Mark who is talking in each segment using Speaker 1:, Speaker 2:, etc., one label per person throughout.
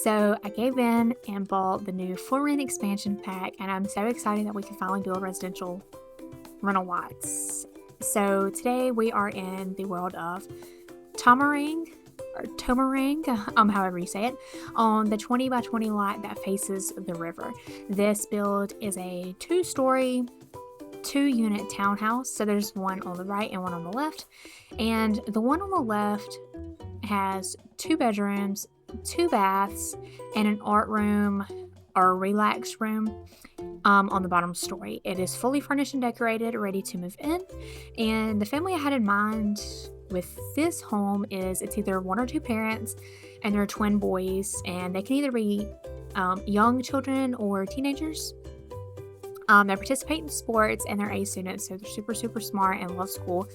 Speaker 1: So I gave in and bought the new For Rent expansion pack, and I'm so excited that we can finally build residential rental lots. So today we are in the world of Tomarang, however you say it, on the 20 by 20 lot that faces the river. This build is a 2-story, 2-unit townhouse. So there's one on the right and one on the left. And the one on the left has 2 bedrooms, 2 baths, and an art room or relax room on the bottom story. It is fully furnished and decorated, ready to move in. And the family I had in mind with this home is it's either 1 or 2 parents and they're twin boys, and they can either be young children or teenagers. They participate in sports and they're A students, so they're super smart and love school.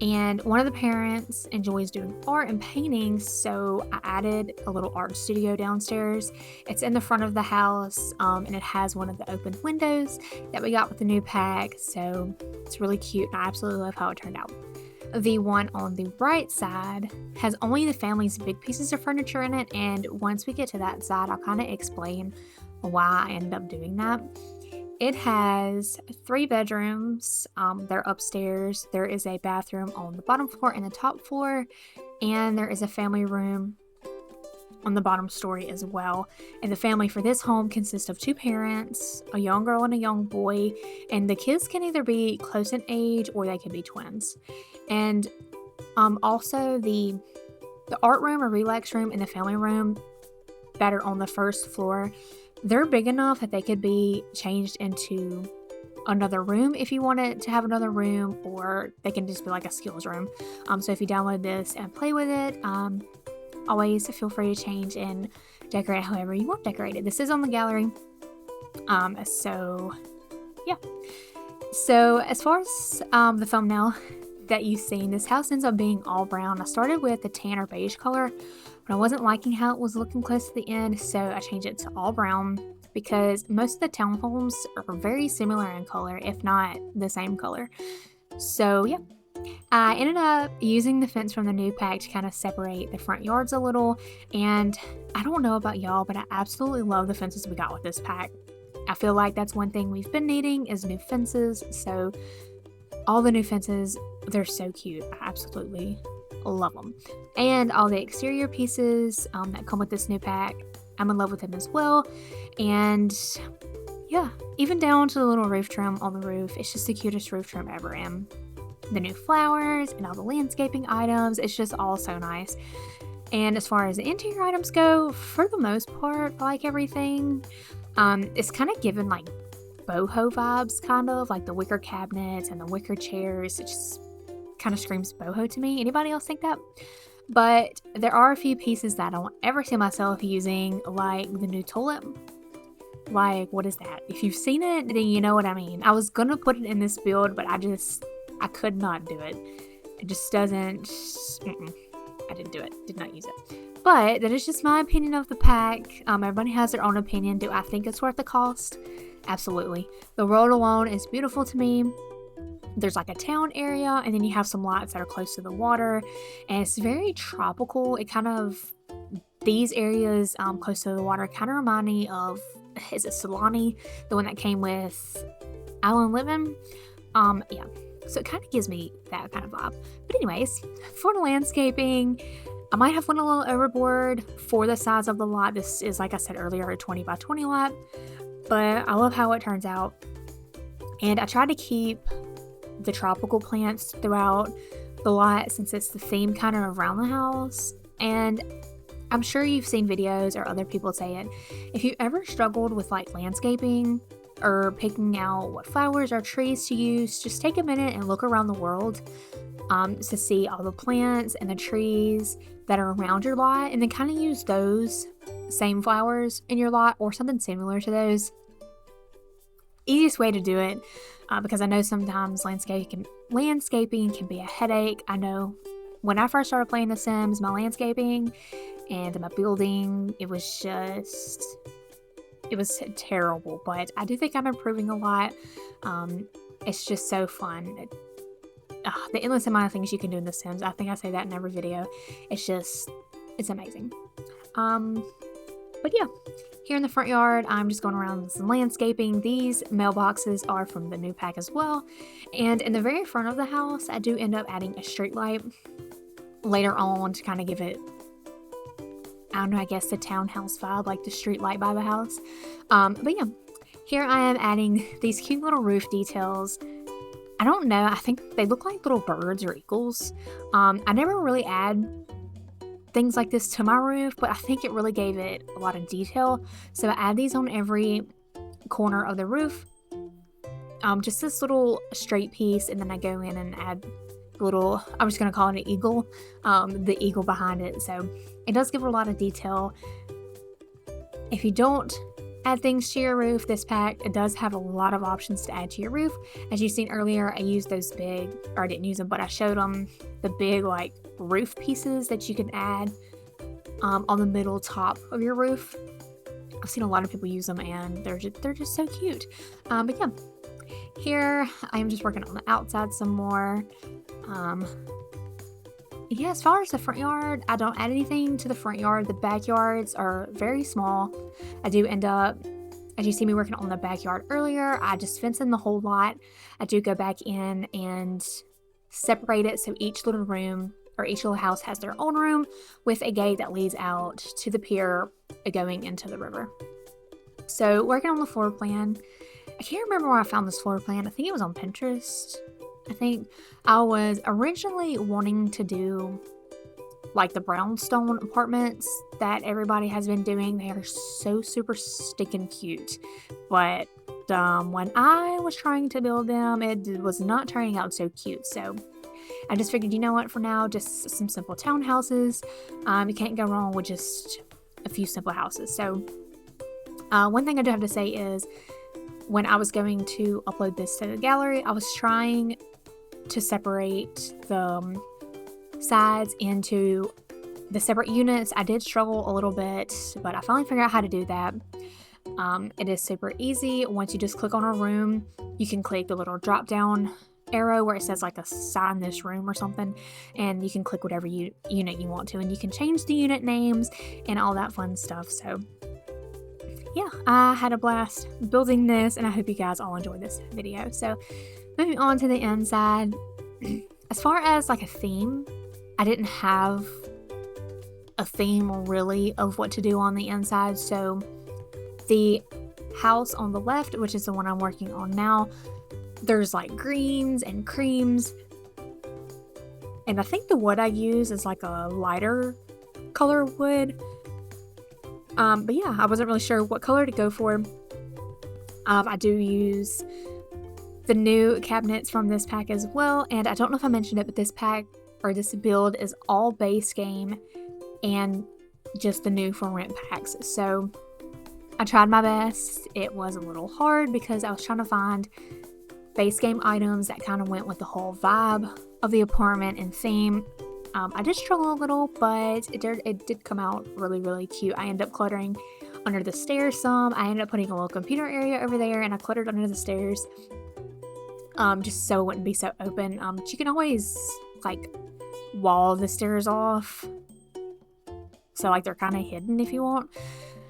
Speaker 1: And one of the parents enjoys doing art and painting, so I added a little art studio downstairs. It's in the front of the house, and it has one of the open windows that we got with the new pack, so it's really cute, and I absolutely love how it turned out. The one on the right side has only the family's big pieces of furniture in it, and once we get to that side, I'll kind of explain why I ended up doing that. It has 3 bedrooms. They're upstairs. There is a bathroom on the bottom floor and the top floor, and there is a family room on the bottom story as well. And the family for this home consists of 2 parents, a young girl and a young boy, and the kids can either be close in age or they could be twins. And also the art room or relax room and the family room that are on the first floor, they're big enough that they could be changed into another room if you wanted to have another room, or they can just be like a skills room. So if you download this and play with it, always feel free to change and decorate however you want decorated. This is on the gallery. So yeah. So as far as the thumbnail that you've seen, this house ends up being all brown. I started with the tan or beige color, but I wasn't liking how it was looking close to the end, so I changed it to all brown because most of the townhomes are very similar in color, if not the same color. So yeah, I ended up using the fence from the new pack to kind of separate the front yards a little, and I don't know about y'all, but I absolutely love the fences we got with this pack. I feel like that's one thing we've been needing is new fences, so all the new fences, they're so cute. I absolutely love them. And all the exterior pieces that come with this new pack, I'm in love with them as well. And yeah, even down to the little roof trim on the roof, it's just the cutest roof trim ever. And the new flowers and all the landscaping items, it's just all so nice. And as far as the interior items go, for the most part, I like everything. It's kind of given like boho vibes, kind of like the wicker cabinets and the wicker chairs. It just kind of screams boho to me. Anybody else think that? But there are a few pieces that I don't ever see myself using, like the new tulip. Like, what is that? If you've seen it, then you know what I mean. I was gonna put it in this build, but I could not do it. It just doesn't. I didn't do it. Did not use it. But that is just my opinion of the pack. Everybody has their own opinion. Do I think it's worth the cost? Absolutely. The road alone is beautiful to me. There's like a town area, and then you have some lots that are close to the water, and it's very tropical. It kind of, these areas close to the water kind of remind me of, is it Solani, the one that came with Alan Living? Yeah, so it kind of gives me that kind of vibe. But anyways, for the landscaping, I might have went a little overboard for the size of the lot. This is, like I said earlier, a 20 by 20 lot, but I love how it turns out. And I tried to keep the tropical plants throughout the lot since it's the theme kind of around the house. And I'm sure you've seen videos or other people say it. If you ever struggled with like landscaping or picking out what flowers or trees to use, just take a minute and look around the world to see all the plants and the trees that are around your lot, and then kind of use those same flowers in your lot or something similar to those. Easiest way to do it, because I know sometimes landscaping can be a headache. I know when I first started playing The Sims, my landscaping and my building, it was terrible, but I do think I'm improving a lot. It's just so fun. The endless amount of things you can do in The Sims. I think I say that in every video. It's amazing. But yeah, here in the front yard, I'm just going around with some landscaping. These mailboxes are from the new pack as well. And in the very front of the house, I do end up adding a street light later on to kind of give it, I don't know, I guess the townhouse vibe, like the street light by the house. But yeah, here I am adding these cute little roof details. I don't know, I think they look like little birds or eagles. I never really add things like this to my roof, but I think it really gave it a lot of detail. So I add these on every corner of the roof. Just this little straight piece, and then I go in and add little, I'm just going to call it an eagle, the eagle behind it. So it does give it a lot of detail. If you don't add things to your roof, this pack, it does have a lot of options to add to your roof. As you've seen earlier, I used those big, or I didn't use them, but I showed them the big like roof pieces that you can add on the middle top of your roof. I've seen a lot of people use them, and they're just so cute. But yeah, here I am just working on the outside some more. Yeah, as far as the front yard, I don't add anything to the front yard. The backyards are very small. I do end up, as you see me working on the backyard earlier, I just fence in the whole lot. I do go back in and separate it so each little room or each little house has their own room with a gate that leads out to the pier going into the river. So working on the floor plan, I can't remember where I found this floor plan. I think it was on Pinterest. I think I was originally wanting to do like the brownstone apartments that everybody has been doing. They are so super stinking cute. But when I was trying to build them, it was not turning out so cute. So I just figured, you know what, for now, just some simple townhouses. You can't go wrong with just a few simple houses. So one thing I do have to say is when I was going to upload this to the gallery, I was trying to separate the sides into the separate units. I did struggle a little bit, but I finally figured out how to do that. It is super easy. Once you just click on a room, you can click the little drop down arrow where it says like assign this room or something, and you can click whatever unit you want to, and you can change the unit names and all that fun stuff. So yeah, I had a blast building this, and I hope you guys all enjoyed this video. So moving on to the inside, as far as like a theme, I didn't have a theme really of what to do on the inside. So the house on the left, which is the one I'm working on now, there's like greens and creams, and I think the wood I use is like a lighter color wood. But yeah, I wasn't really sure what color to go for. I do use the new cabinets from this pack as well, and I don't know if I mentioned it, but this pack or this build is all base game and just the new for rent packs. So I tried my best. It was a little hard because I was trying to find base game items that kind of went with the whole vibe of the apartment and theme. I did struggle a little, but it did come out really, really cute. I ended up cluttering under the stairs some. I ended up putting a little computer area over there, and I cluttered under the stairs just so it wouldn't be so open. But you can always like wall the stairs off, so like they're kind of hidden if you want.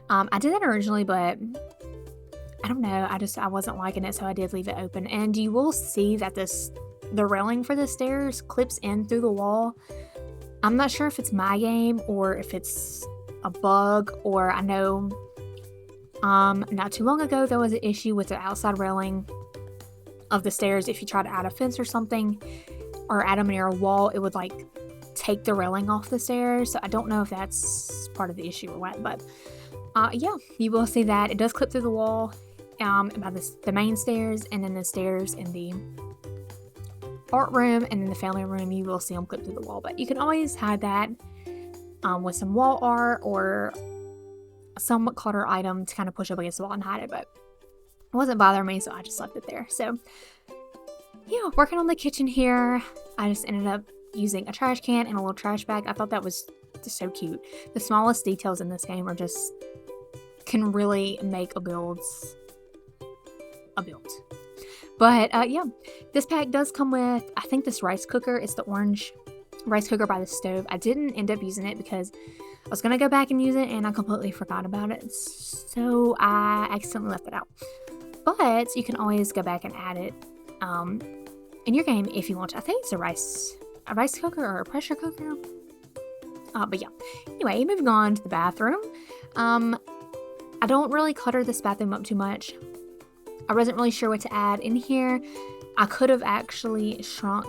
Speaker 1: I did that originally, but I don't know, I wasn't liking it, so I did leave it open. And you will see that the railing for the stairs clips in through the wall. I'm not sure if it's my game or if it's a bug, or I know not too long ago there was an issue with the outside railing of the stairs. If you try to add a fence or something or add them near a wall, it would like take the railing off the stairs. So I don't know if that's part of the issue or what, but yeah, you will see that it does clip through the wall by the main stairs, and then the stairs in the art room and in the family room, you will see them clip through the wall. But you can always hide that with some wall art or some clutter item to kind of push up against the wall and hide it, but it wasn't bothering me, so I just left it there. So yeah, working on the kitchen here, I just ended up using a trash can and a little trash bag. I thought that was just so cute. The smallest details in this game can really make a build. But yeah, this pack does come with, I think, this rice cooker. It's the orange rice cooker by the stove. I didn't end up using it because I was gonna go back and use it and I completely forgot about it, so I accidentally left it out. But you can always go back and add it in your game if you want to. I think it's a rice cooker or a pressure cooker. But yeah. Anyway, moving on to the bathroom. I don't really clutter this bathroom up too much. I wasn't really sure what to add in here. I could have actually shrunk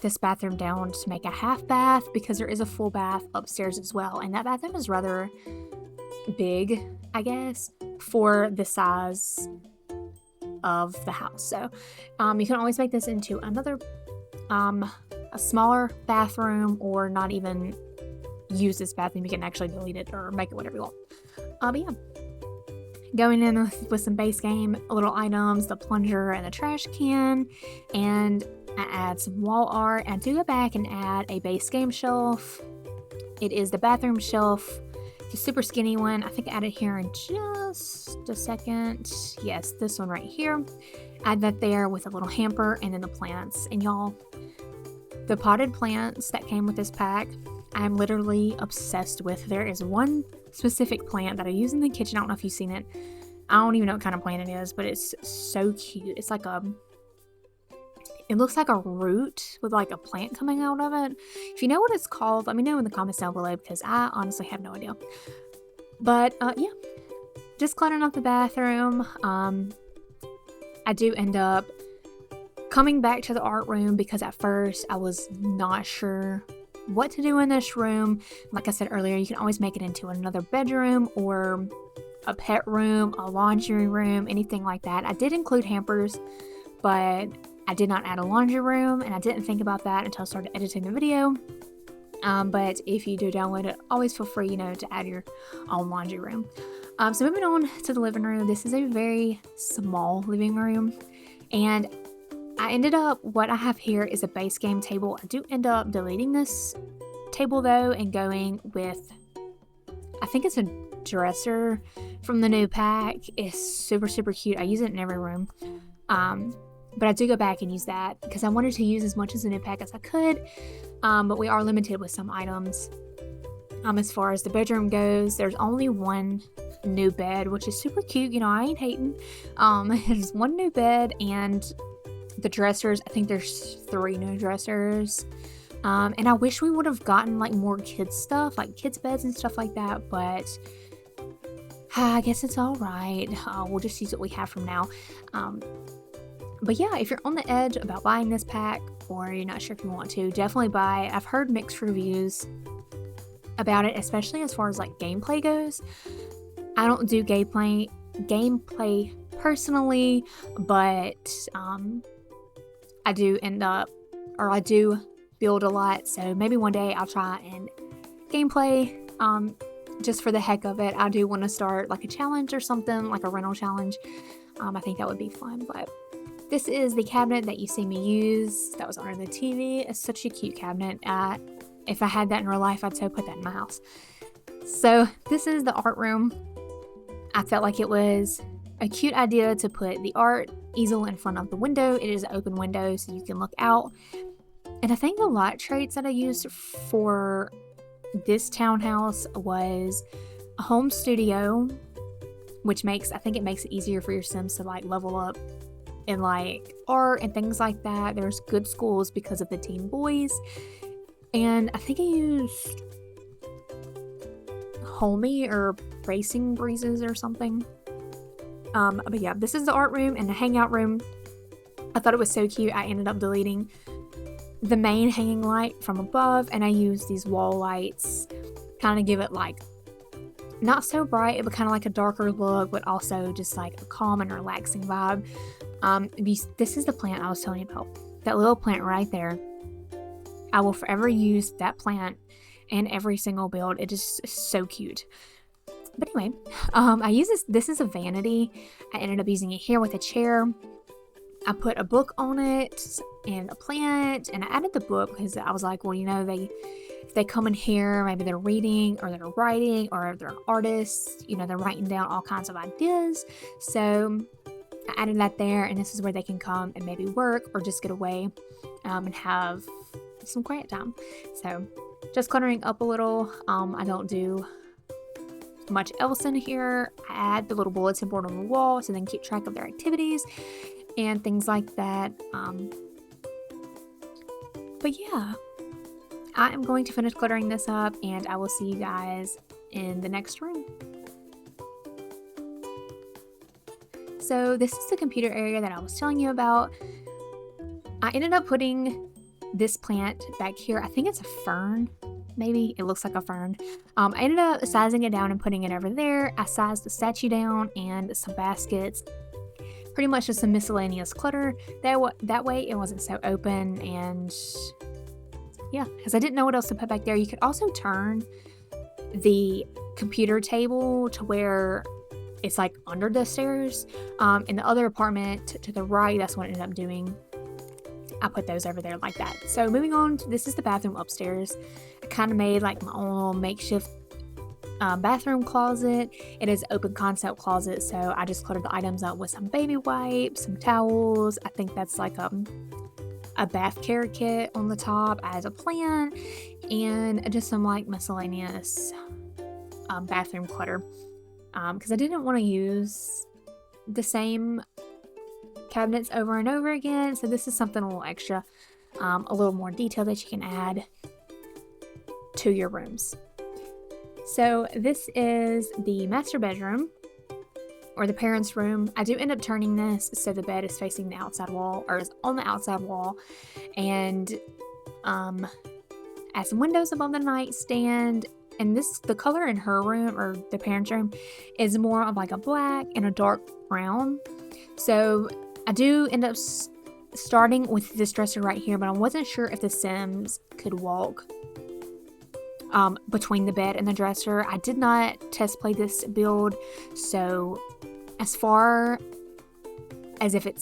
Speaker 1: this bathroom down to make a half bath because there is a full bath upstairs as well. And that bathroom is rather big, I guess, for the size of the house. So you can always make this into another, a smaller bathroom, or not even use this bathroom. You can actually delete it or make it whatever you want. But yeah. Going in with some base game little items, the plunger and the trash can, and I add some wall art, and I do go back and add a base game shelf. It is the bathroom shelf, the super skinny one. I think I added here in just a second. Yes, this one right here. Add that there with a little hamper, and then the plants. And y'all, the potted plants that came with this pack, I'm literally obsessed with. There is one specific plant that I use in the kitchen. I don't know if you've seen it. I don't even know what kind of plant it is, but it's so cute. It's like it looks like a root with like a plant coming out of it. If you know what it's called, let me know in the comments down below, because I honestly have no idea. But yeah, just cluttering up the bathroom. I do end up coming back to the art room because at first I was not sure what to do in this room. Like I said earlier, you can always make it into another bedroom or a pet room, a laundry room, anything like that. I did include hampers, but I did not add a laundry room, and I didn't think about that until I started editing the video. But if you do download it, always feel free, to add your own laundry room. So moving on to the living room. This is a very small living room, and I ended up, what I have here is a base game table. I do end up deleting this table though and going with, I think it's a dresser from the new pack. It's super, super cute. I use it in every room. But I do go back and use that because I wanted to use as much as the new pack as I could. But we are limited with some items. As far as the bedroom goes, there's only one new bed, which is super cute. I ain't hating. There's one new bed, and the dressers, I think there's 3 new dressers. And I wish we would have gotten like more kids stuff, like kids beds and stuff like that, but I guess it's all right. We'll just use what we have from now. But yeah, if you're on the edge about buying this pack, or you're not sure if you want to, definitely buy. I've heard mixed reviews about it, especially as far as like gameplay goes. I don't do gameplay personally, but I do build a lot, so maybe one day I'll try and gameplay just for the heck of it. I do want to start like a challenge or something, like a rental challenge. I think that would be fun. But this is the cabinet that you see me use that was under the TV. It's such a cute cabinet. If I had that in real life, I'd so put that in my house. So this is the art room. I felt like it was a cute idea to put the art easel in front of the window. It is an open window so you can look out. And I think the light traits that I used for this townhouse was a home studio, which I think it makes it easier for your Sims to like level up in like art and things like that. There's good schools because of the teen boys. And I think I used homey or racing breezes or something. But yeah, this is the art room and the hangout room. I thought it was so cute. I ended up deleting the main hanging light from above, and I used these wall lights, kind of give it like not so bright, but kind of like a darker look, but also just like a calm and relaxing vibe. This is the plant I was telling you about, that little plant right there. I will forever use that plant in every single build. It is so cute. But anyway, I use this is a vanity. I ended up using it here with a chair. I put a book on it and a plant, and I added the book because I was like, well, if they come in here, maybe they're reading or they're writing, or they're artists, they're writing down all kinds of ideas. So I added that there, and this is where they can come and maybe work or just get away and have some quiet time. So just cluttering up a little. I don't do much else in here. I add the little bulletin board on the wall so they can keep track of their activities and things like that. But yeah, I am going to finish cluttering this up, and I will see you guys in the next room. So this is the computer area that I was telling you about. I ended up putting this plant back here. I think it's a fern. Maybe it looks like a fern. I ended up sizing it down and putting it over there. I sized the statue down and some baskets. Pretty much just some miscellaneous clutter. That way it wasn't so open, and yeah, because I didn't know what else to put back there. You could also turn the computer table to where it's like under the stairs. In the other apartment to the right, that's what I ended up doing. I put those over there like that. So moving on, this is the bathroom upstairs. I kind of made like my own little makeshift bathroom closet. It is open concept closet, so I just cluttered the items up with some baby wipes, some towels. I think that's like a bath care kit on the top as a plant, and just some like miscellaneous bathroom clutter, because I didn't want to use the same cabinets over and over again. So this is something a little extra, a little more detail that you can add to your rooms. So this is the master bedroom, or the parents' room. I do end up turning this so the bed is facing the outside wall, or is on the outside wall, and add some windows above the nightstand. And the color in her room, or the parents' room, is more of like a black and a dark brown. So I do end up starting with this dresser right here, but I wasn't sure if the Sims could walk between the bed and the dresser. I did not test play this build, so as far as if it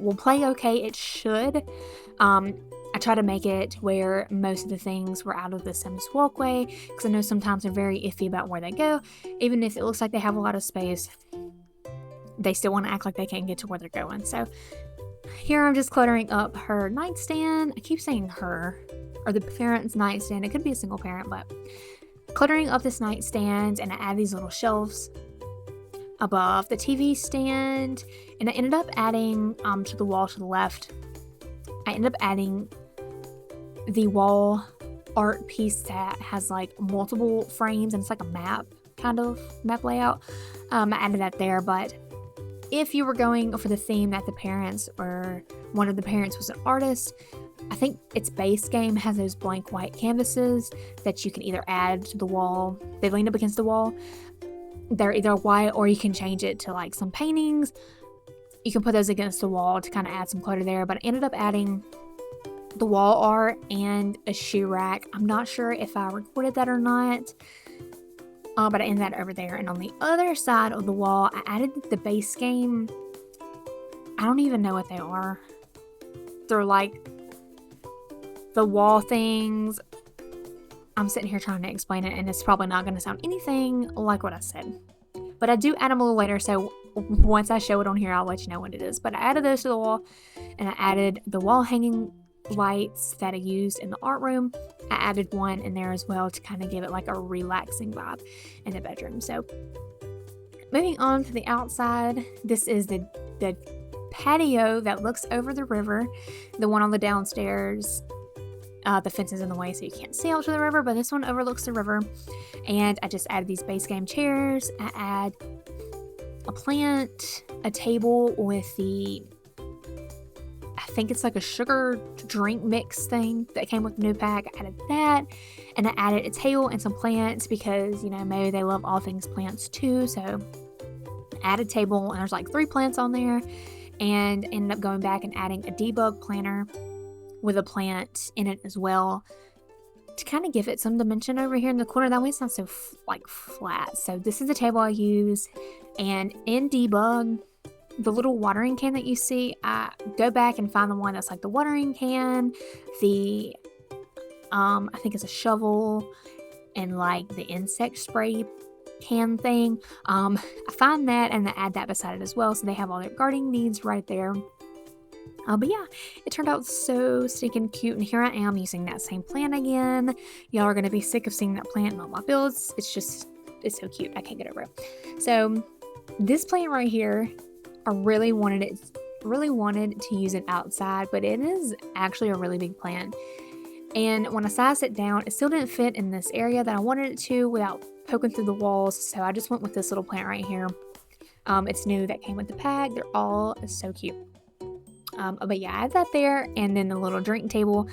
Speaker 1: will play okay, it should. I try to make it where most of the things were out of the Sims walkway, because I know sometimes they're very iffy about where they go. Even if it looks like they have a lot of space, they still want to act like they can't get to where they're going. So here I'm just cluttering up her nightstand. I keep saying her, or the parent's nightstand. It could be a single parent, but cluttering up this nightstand, and I add these little shelves above the TV stand. And I ended up adding to the wall to the left, I ended up adding the wall art piece that has like multiple frames, and it's like a map, kind of map layout. I added that there. But if you were going for the theme that the parents, or one of the parents was an artist, I think its base game has those blank white canvases that you can either add to the wall. They lean up against the wall. They're either white, or you can change it to like some paintings. You can put those against the wall to kind of add some clutter there. But I ended up adding the wall art and a shoe rack. I'm not sure if I recorded that or not, but I ended that over there. And on the other side of the wall, I added the base game. I don't even know what they are. They're like the wall things. I'm sitting here trying to explain it, and it's probably not going to sound anything like what I said. But I do add them a little later, so once I show it on here, I'll let you know what it is. But I added those to the wall, and I added the wall hanging lights that I used in the art room. I added one in there as well to kind of give it like a relaxing vibe in the bedroom. So moving on to the outside, this is the patio that looks over the river, the one on the downstairs. The fence is in the way, so you can't see out to the river, but this one overlooks the river. And I just added these base game chairs. I add a plant, a table with I think it's like a sugar drink mix thing that came with the new pack. I added that, and I added a table and some plants because, maybe they love all things plants too. So I added a table, and there's like 3 plants on there, and ended up going back and adding a debug planter with a plant in it as well to kind of give it some dimension over here in the corner. That way it's not so flat. So this is the table I use, and in debug, the little watering can that you see, I go back and find the one that's like the watering can, I think it's a shovel, and like the insect spray can thing. I find that, and I add that beside it as well, so they have all their gardening needs right there. But yeah, it turned out so stinking cute, and here I am using that same plant again. Y'all are gonna be sick of seeing that plant in all my builds. It's so cute. I can't get over it. So this plant right here, I really wanted to use it outside, but it is actually a really big plant. And when I sized it down, it still didn't fit in this area that I wanted it to without poking through the walls. So I just went with this little plant right here. It's new, that came with the pack. They're all so cute. But yeah, I add that there, and then the little drink table,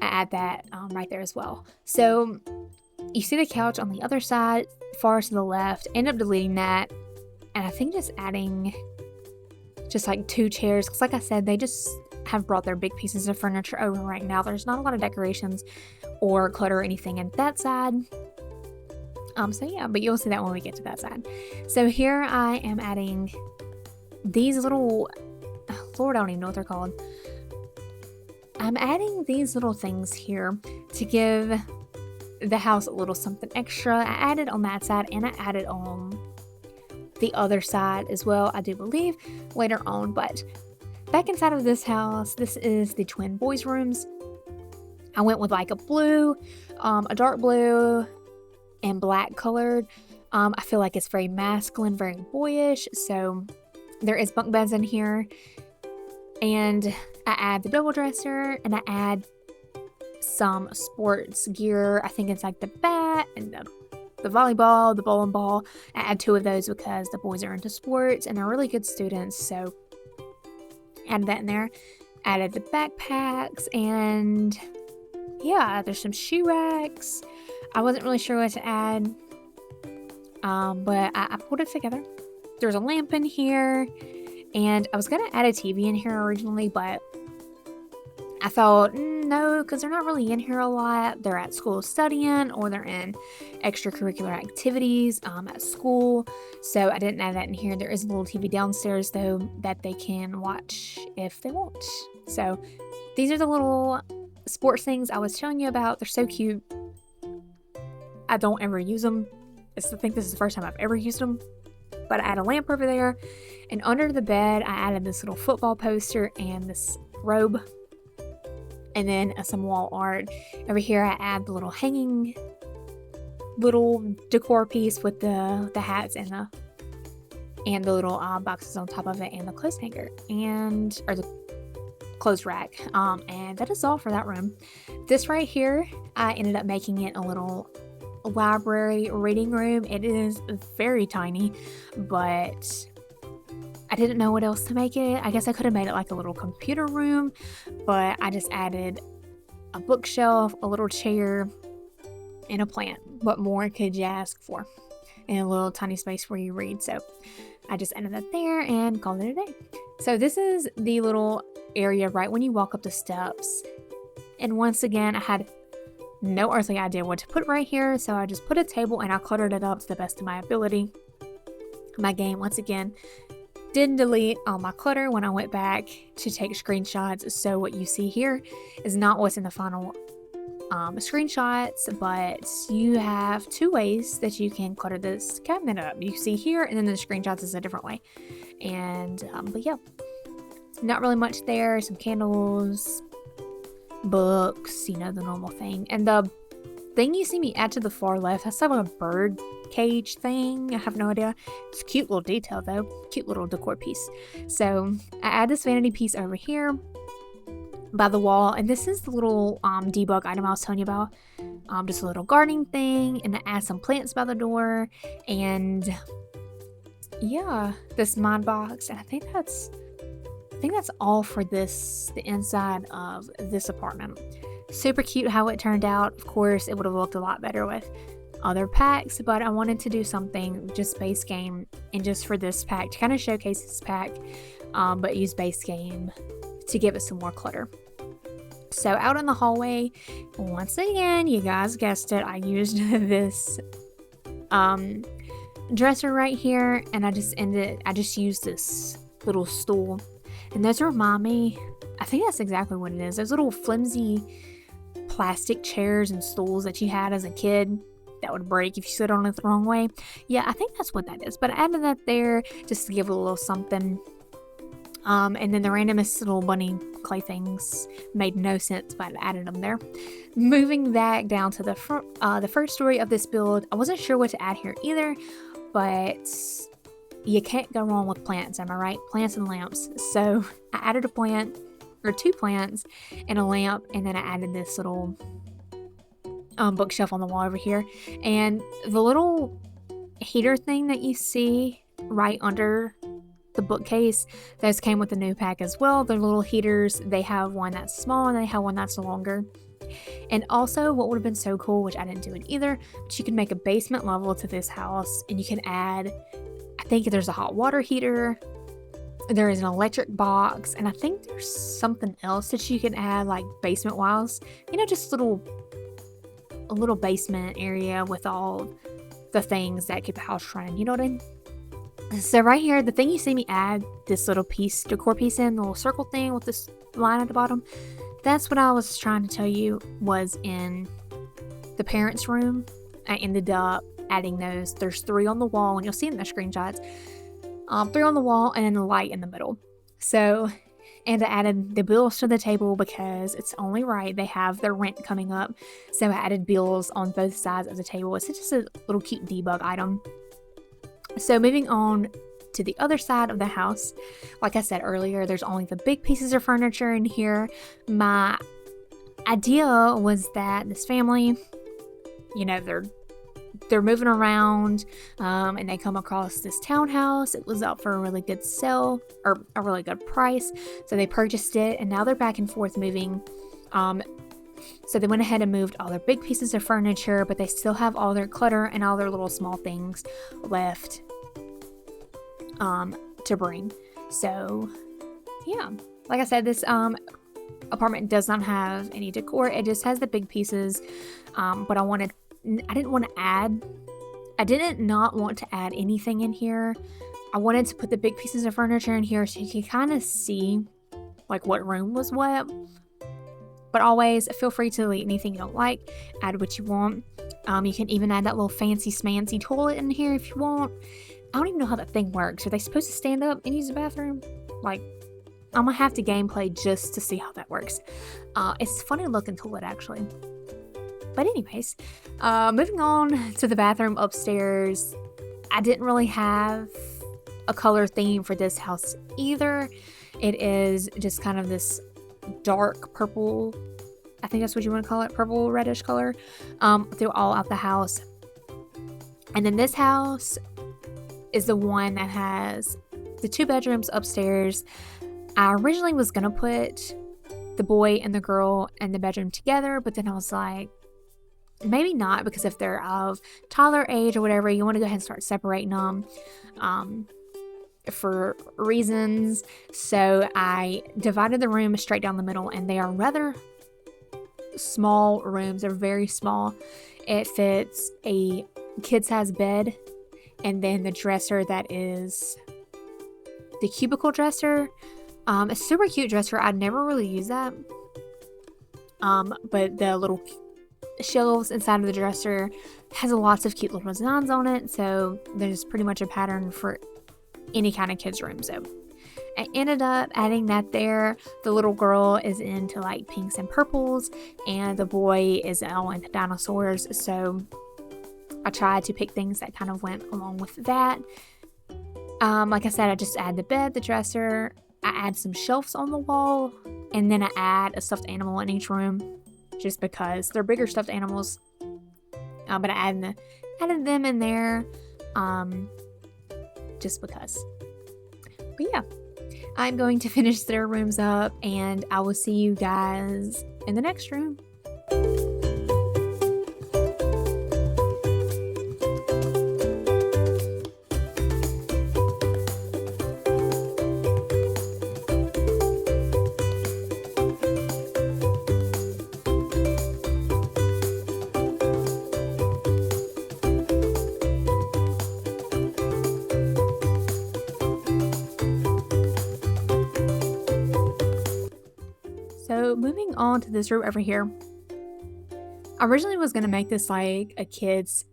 Speaker 1: I add that right there as well. So you see the couch on the other side, far to the left. End up deleting that, and I think just adding just like 2 chairs, because like I said, they just have brought their big pieces of furniture over right now. There's not a lot of decorations or clutter or anything in that side. So yeah, but you'll see that when we get to that side. So here I am adding these little, Lord, I don't even know what they're called. I'm adding these little things here to give the house a little something extra. I added on that side, and I added on the other side as well, I do believe, later on. But back inside of this house, this is the twin boys' rooms. I went with like a blue, a dark blue, and black colored. I feel like it's very masculine, very boyish. So there is bunk beds in here. And I add the double dresser, and I add some sports gear. I think it's like the bat and the volleyball, the bowling ball. I add 2 of those because the boys are into sports and they're really good students. So added that in there. Added the backpacks, and yeah, there's some shoe racks. I wasn't really sure what to add, but I pulled it together. There's a lamp in here. And I was going to add a TV in here originally, but I thought, no, because they're not really in here a lot. They're at school studying, or they're in extracurricular activities at school. So I didn't add that in here. There is a little TV downstairs, though, that they can watch if they want. So these are the little sports things I was telling you about. They're so cute. I don't ever use them. I think this is the first time I've ever used them. But I add a lamp over there, and under the bed I added this little football poster and this robe, and then some wall art. Over here I add the little hanging little decor piece with the hats and the little boxes on top of it, and the clothes hanger, or the clothes rack. And that is all for that room. This right here, I ended up making it a little library reading room. It is very tiny, but I didn't know what else to make it. I guess I could have made it like a little computer room, but I just added a bookshelf, a little chair, and a plant. What more could you ask for in a little tiny space where you read? So I just ended that there and called it a day. So this is the little area right when you walk up the steps, and once again I had no earthly idea what to put right here, so I just put a table and I cluttered it up to the best of my ability. My game, once again, didn't delete all my clutter when I went back to take screenshots, so what you see here is not what's in the final screenshots, but you have 2 ways that you can clutter this cabinet up. You see here, and then the screenshots is a different way. And but yeah, not really much there. Some candles, books, the normal thing. And the thing you see me add to the far left, that's like a bird cage thing. I have no idea. It's a cute little detail though. Cute little decor piece. So I add this vanity piece over here by the wall, and this is the little debug item I was telling you about. Just a little gardening thing, and I add some plants by the door, and yeah, this mod box. And I think that's all for the inside of this apartment. Super cute how it turned out. Of course, it would have looked a lot better with other packs, but I wanted to do something just base game, and just for this pack to kind of showcase this pack, but use base game to give it some more clutter. So out in the hallway, once again, you guys guessed it, I used this dresser right here, and I just used this little stool. And those remind me, I think that's exactly what it is. Those little flimsy plastic chairs and stools that you had as a kid that would break if you sit on it the wrong way. Yeah, I think that's what that is. But I added that there just to give it a little something. And then the randomest little bunny clay things made no sense, but I added them there. Moving back down to the first story of this build, I wasn't sure what to add here either, but you can't go wrong with plants, am I right? Plants and lamps. So I added a plant, or 2 plants, and a lamp, and then I added this little bookshelf on the wall over here. And the little heater thing that you see right under the bookcase, those came with the new pack as well. They're little heaters. They have one that's small and they have one that's longer. And also, what would have been so cool, which I didn't do it either, but you can make a basement level to this house, and you can add, I think there's a hot water heater, there is an electric box, and I think there's something else that you can add, like basement wise. You know, just a little basement area with all the things that keep the house running. You know what I mean? So right here, the thing you see me add this little piece, decor piece in, the little circle thing with this line at the bottom, that's what I was trying to tell you was in the parents' room. I ended up adding those. There's 3 on the wall, and you'll see in the screenshots. 3 on the wall and then the light in the middle. So, and I added the bills to the table because it's only right. They have their rent coming up. So I added bills on both sides of the table. It's just a little cute debug item. So moving on to the other side of the house, like I said earlier, there's only the big pieces of furniture in here. My idea was that this family, you know, they're moving around, and they come across this townhouse. It was up for a really good sale, or a really good price, so they purchased it, and now they're back and forth moving. So they went ahead and moved all their big pieces of furniture, but they still have all their clutter and all their little small things left to bring. So yeah, like I said, this apartment does not have any decor. It just has the big pieces, but I didn't want to add anything in here. I wanted to put the big pieces of furniture in here so you can kind of see like what room was what. But always feel free to delete anything you don't like, add what you want. You can even add that little fancy smancy toilet in here if you want. I don't even know how that thing works. Are they supposed to stand up and use the bathroom? Like, I'm gonna have to gameplay just to see how that works. It's a funny looking toilet actually. But anyways, moving on to the bathroom upstairs. I didn't really have a color theme for this house either. It is just kind of this dark purple, I think that's what you want to call it, purple reddish color, through all out the house. And then this house is the one that has the 2 bedrooms upstairs. I originally was gonna put the boy and the girl in the bedroom together, but then I was like, maybe not, because if they're of toddler age or whatever, you want to go ahead and start separating them for reasons. So I divided the room straight down the middle, and they are rather small rooms. They're very small. It fits a kid-size bed, and then the dresser that is the cubicle dresser. A super cute dresser. I'd never really use that. But the little shelves inside of the dresser has lots of cute little designs on it, so there's pretty much a pattern for any kind of kids room. So I ended up adding that there. The little girl is into like pinks and purples, and the boy is all into dinosaurs, so I tried to pick things that kind of went along with that. Like I said, I just add the bed, the dresser, I add some shelves on the wall, and then I add a stuffed animal in each room, just because they're bigger stuffed animals. But I added them in there, just because. But yeah, I'm going to finish their rooms up, and I will see you guys in the next room. So moving on to this room over here, I originally was going to make this like a kid's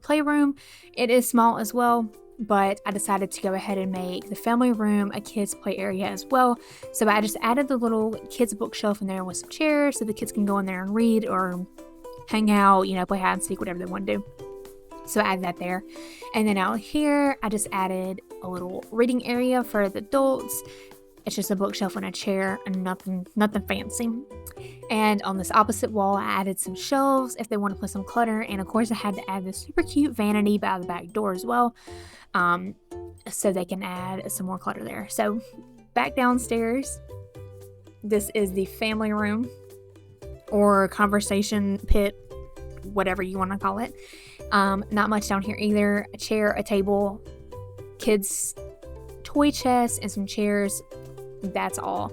Speaker 1: playroom. It is small as well. but I decided to go ahead and make the family room a kids play area as well. So I just added the little kids bookshelf in there with some chairs so the kids can go in there and read or hang out, you know, play hide and seek, whatever they want to do. So I added that there. And then out here, I just added a little reading area for the adults. It's just a bookshelf and a chair and nothing fancy. And on this opposite wall, I added some shelves if they want to put some clutter. And of course, I had to add this super cute vanity by the back door as well, so they can add some more clutter there. So back downstairs, this is the family room or conversation pit, whatever you want to call it. Not much down here either. A chair, a table, kids' toy chest, and some chairs. That's all.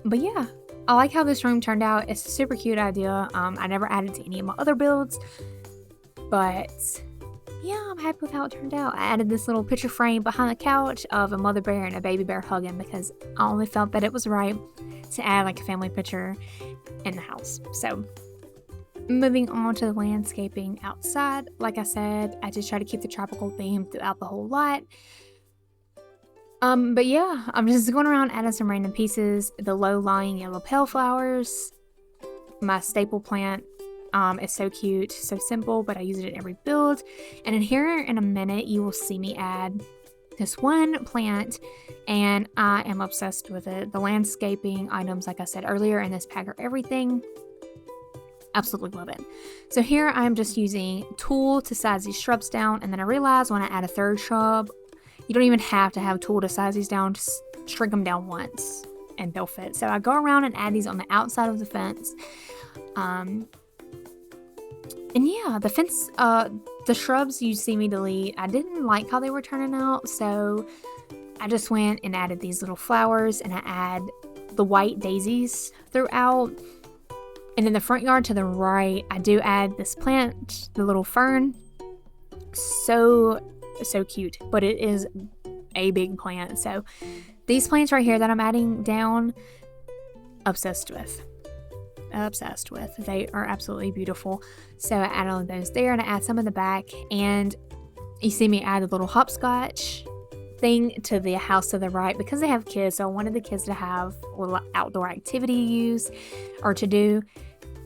Speaker 1: But yeah, I like how this room turned out. It's a super cute idea. I never added to any of my other builds, but yeah, I'm happy with how it turned out. I added this little picture frame behind the couch of a mother bear and a baby bear hugging because I only felt that it was right to add like a family picture in the house. So moving on to the landscaping outside, like I said, I just try to keep the tropical theme throughout the whole lot. But yeah, I'm just going around adding some random pieces. The low-lying yellow pale flowers, my staple plant, is so cute, so simple, but I use it in every build. And in here in a minute, you will see me add this one plant, and I am obsessed with it. The landscaping items, like I said earlier, in this pack are everything. Absolutely love it. So here I'm just using tool to size these shrubs down, and then I realized when I add a third shrub, you don't even have to have a tool to size these down, just shrink them down once and they'll fit. So I go around and add these on the outside of the fence. And yeah, the fence, the shrubs you see me delete, I didn't like how they were turning out, so I just went and added these little flowers, and I add the white daisies throughout. And in the front yard to the right, I do add this plant, the little fern. So cute, but it is a big plant. So these plants right here that I'm adding down, obsessed with. They are absolutely beautiful. So I add all of those there, and I add some in the back, and you see me add a little hopscotch thing to the house to the right because they have kids, so I wanted the kids to have a little outdoor activity to use or to do.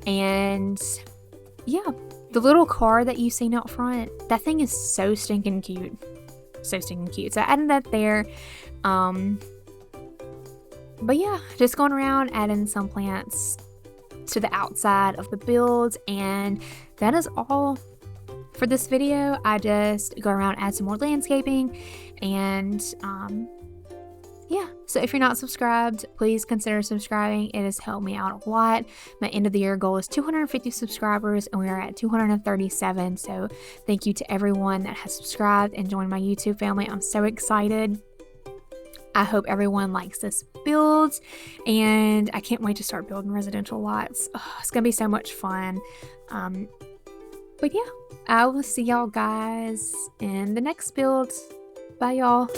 Speaker 1: And yeah, the little car that you've seen out front, that thing is so stinking cute. So I added that there. But yeah, just going around adding some plants to the outside of the build, and that is all for this video. I just go around, add some more landscaping, and yeah, so if you're not subscribed, please consider subscribing. It has helped me out a lot. My end of the year goal is 250 subscribers, and we are at 237. So thank you to everyone that has subscribed and joined my YouTube family. I'm so excited. I hope everyone likes this build, and I can't wait to start building residential lots. Oh, it's gonna be so much fun. But yeah, I will see y'all guys in the next build. Bye, y'all.